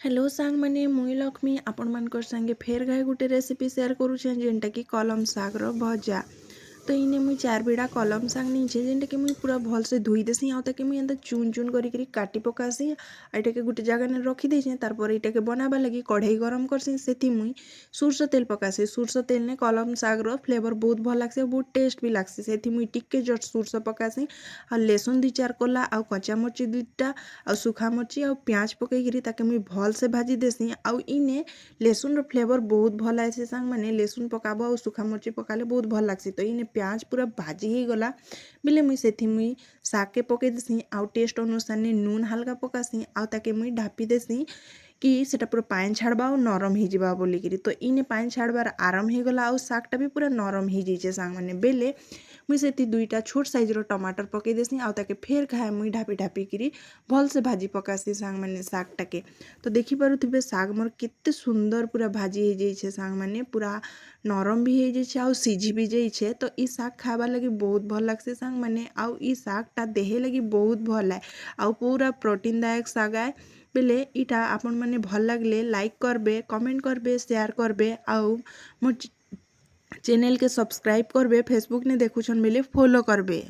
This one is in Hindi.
हेलो सांग मैंने मुई लक्ष्मी आपण मानकर संगे फेर घाए गोटे रेसिपी शेयर करुछे जेनटा कि कलम सागर भजा। तो इने मुई 4 बिड़ा कलम साग नीचे जेनटा कि मुई पूरा भल से धोई देसी आउ ताके मुई एंता चून चून करी काटी पकासी। एटा के गोटे जगह ने रखी देछे। तारपर एटा के बनाबा लगी कढ़ाई गरम करसी। सेथि मुई सुरसो तेल पकासी। सुरसो तेल ने कलम साग रो फ्लेवर बहुत भल लागसे, बहुत टेस्ट भी लागसे। सेथि मुई टिक्के जस्ट सुरसो पकासी आ लेसुन 2-4 कोला आ कच्चा मरची 2टा आ सुखा मरची आ प्याज पकईकरी ताके मुई भल से भाजी देसी। आउ इने लेसुन रो फ्लेवर बहुत भल आसे सांग माने लेसुन पकाबो आ सुखा मरची पकाले बहुत भल लागसी। तो इने प्याज पूरा भाजी ही गला बिले मुई सेथि मुई साग के पके देसी आउ टेस्ट अनुसार ने नून हल्का पकासी आउ ताके मुई ढापी देसी कि सेटा पूरा पानी छाड़बा और नरम ही जाबा बोलिकी। तो इने पानी छाड़बार आराम ही गला आउ सागटा भी पूरा नरम ही जाइछे सांग माने बेले मुई सेति 2टा छोट साइज रो टमाटर पके देसी आउ ताके फेर घाए मुई ढापी ढापी करी भल से भाजी पकासी सांग माने सागटा के। तो देखि पारुथिबे साग मोर केते सुंदर पूरा भाजी हो जाइछे सांग माने पूरा नरम भी हो जाइछे आउ सिझी भी जाइछे। तो ई साग खाबा लगी बहुत भल लागसे सांग माने आउ ई सागटा देहे लगी बहुत भल आए आउ पूरा प्रोटीन दायक साग आए बेले इटा आपण माने भल लागले लाइक करबे, कमेंट करबे, शेयर करबे आउ मोर चैनल के सब्सक्राइब करबे। फेसबुक ने देखुछन बेले फॉलो करबे।